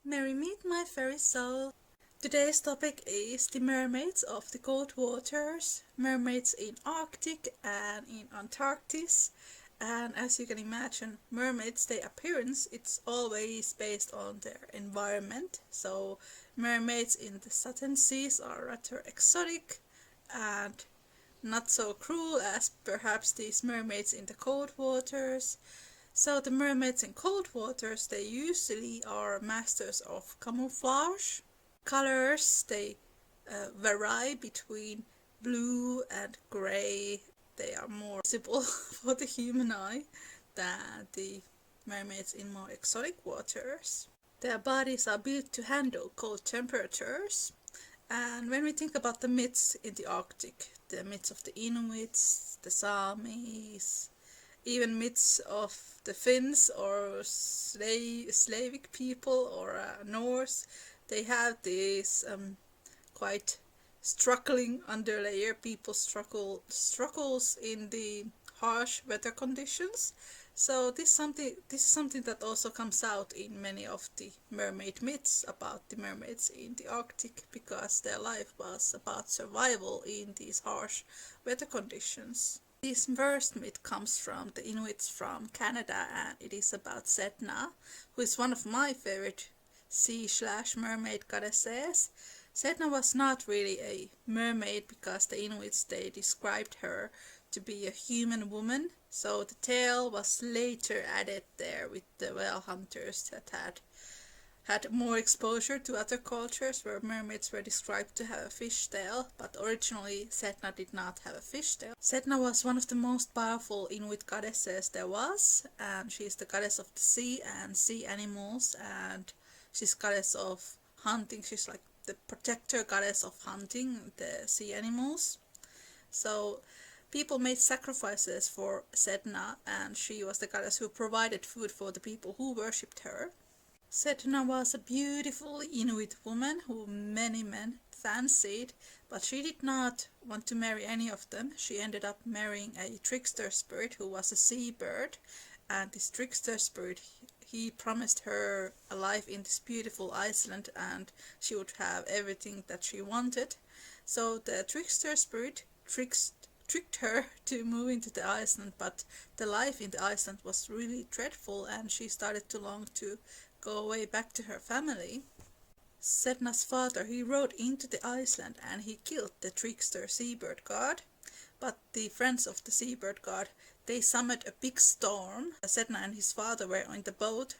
Merry meet my fairy soul. Today's topic is the mermaids of the cold waters, mermaids in Arctic and in Antarctic. And as you can imagine, mermaids, their appearance, it's always based on their environment. So mermaids in the southern seas are rather exotic and not so cruel as perhaps these mermaids in the cold waters. So the mermaids in cold waters, they usually are masters of camouflage. Colors, they vary between blue and grey. They are more visible for the human eye than the mermaids in more exotic waters. Their bodies are built to handle cold temperatures. And when we think about the myths in the Arctic, the myths of the Inuits, the Samis, even myths of the Finns or Slavic people or Norse, they have these quite struggling underlayer. People struggles in the harsh weather conditions. So this is something that also comes out in many of the mermaid myths about the mermaids in the Arctic, because their life was about survival in these harsh weather conditions. This first myth comes from the Inuits from Canada, and it is about Cetna, who is one of my favorite sea/mermaid goddesses. Cetna was not really a mermaid because the Inuits, they described her to be a human woman, so the tale was later added there with the whale hunters that had more exposure to other cultures where mermaids were described to have a fish tail, but originally Cetna did not have a fish tail. Cetna was one of the most powerful Inuit goddesses there was, and she is the goddess of the sea and sea animals, and she's goddess of hunting. She's like the protector goddess of hunting the sea animals. So people made sacrifices for Cetna, and she was the goddess who provided food for the people who worshipped her. Cetna was a beautiful Inuit woman who many men fancied, but she did not want to marry any of them. She ended up marrying a trickster spirit who was a seabird, and this trickster spirit, he promised her a life in this beautiful Iceland, and she would have everything that she wanted. So the trickster spirit tricked her to move into the Iceland, but the life in the Iceland was really dreadful, and she started to long to go away back to her family. Cetna's father, he rode into the Iceland and he killed the trickster seabird god, but the friends of the seabird god, they summoned a big storm. Cetna and his father were on the boat.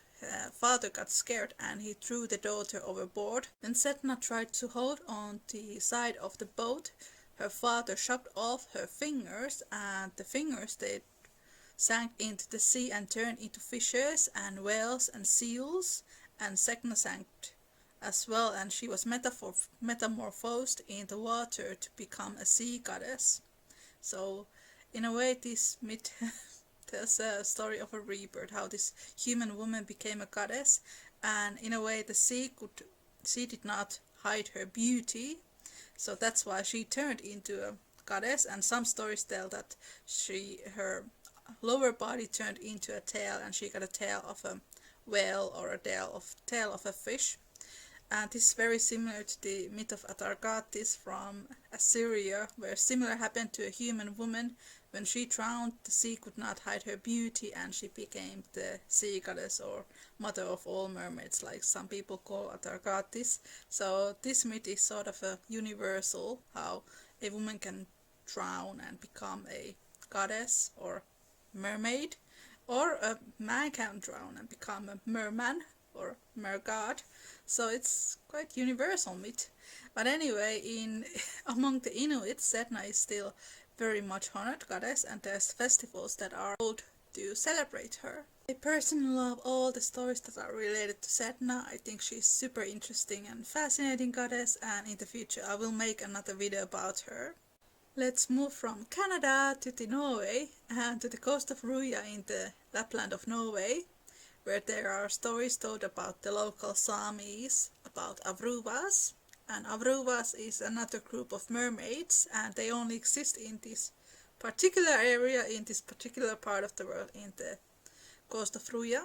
Father got scared and he threw the daughter overboard. When Cetna tried to hold on the side of the boat, her father chopped off her fingers, and the fingers, they sank into the sea and turned into fishes and whales and seals, and Cetna sank as well, and she was metamorphosed in the water to become a sea goddess. So in a way this myth tells a story of a rebirth, how this human woman became a goddess, and in a way the sea did not hide her beauty, so that's why she turned into a goddess. And some stories tell that her lower body turned into a tail, and she got a tail of a whale or a tail of a fish. And this is very similar to the myth of Atargatis from Assyria, where similar happened to a human woman. When she drowned, the sea could not hide her beauty, and she became the sea goddess or mother of all mermaids, like some people call Atargatis. So this myth is sort of a universal, how a woman can drown and become a goddess or mermaid, or a man can drown and become a merman or mergod. So it's quite universal myth. But anyway, among the Inuits, Cetna is still very much honored goddess, and there's festivals that are held to celebrate her. I personally love all the stories that are related to Cetna. I think she's super interesting and fascinating goddess, and in the future I will make another video about her. Let's move from Canada to the Norway and to the coast of Ruya in the Lapland of Norway, where there are stories told about the local Samis, about Avruvas. And Avruvas is another group of mermaids, and they only exist in this particular area, in this particular part of the world, in the coast of Ruya.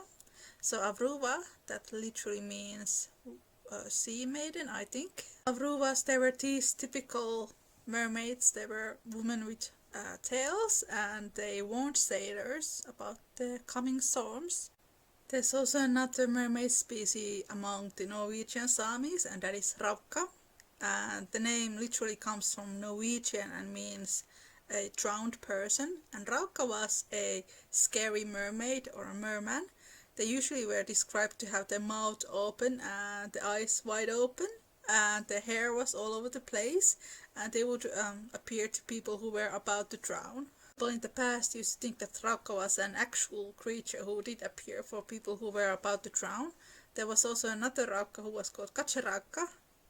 So Avruva, that literally means sea maiden, I think. Avruvas, they were these typical mermaids. They were women with tails, and they warned sailors about the coming storms. There's also another mermaid species among the Norwegian Samis, and that is Ravka. And the name literally comes from Norwegian and means a drowned person. And Ravka was a scary mermaid or a merman. They usually were described to have their mouth open and the eyes wide open, and their hair was all over the place, and they would appear to people who were about to drown. People in the past used to think that Ravka was an actual creature who did appear for people who were about to drown. There was also another Ravka who was called Kacharaka,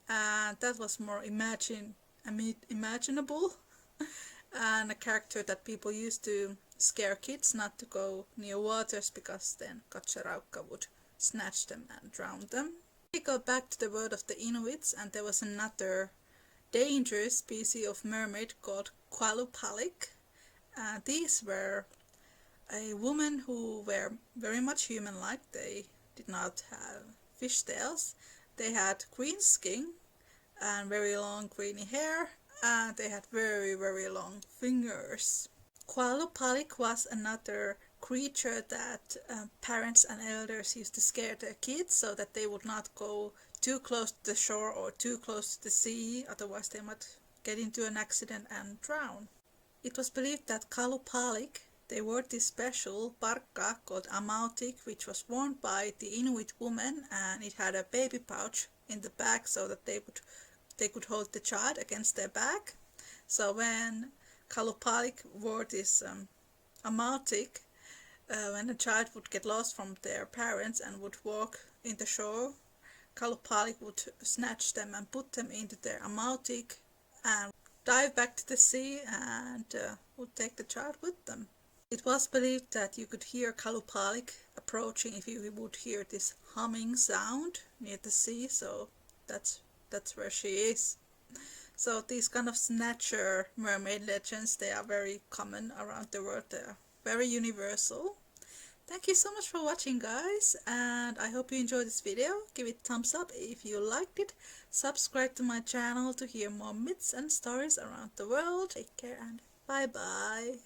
and that was more imaginable and a character that people used to scare kids not to go near waters, because then Kacharaka would snatch them and drown them. We go back to the world of the Inuits, and there was another dangerous species of mermaid called Kuala Palik. These were a woman who were very much human-like. They did not have fishtails. They had green skin and very long greeny hair, and they had very, very long fingers. Kuala Palik was another creature that parents and elders used to scare their kids so that they would not go too close to the shore or too close to the sea, otherwise they might get into an accident and drown. It was believed that Kuala Palik, they wore this special parka called amautik, which was worn by the Inuit woman, and it had a baby pouch in the back so that they could hold the child against their back. So when Kuala Palik wore this amautik, when a child would get lost from their parents and would walk in the shore, Kuala Palik would snatch them and put them into their amautik and dive back to the sea and would take the child with them. It was believed that you could hear Kuala Palik approaching if you would hear this humming sound near the sea, so that's where she is. So these kind of snatcher mermaid legends, they are very common around the world. They are very universal. Thank you so much for watching, guys, and I hope you enjoyed this video. Give it a thumbs up if you liked it. Subscribe to my channel to hear more myths and stories around the world. Take care and bye bye.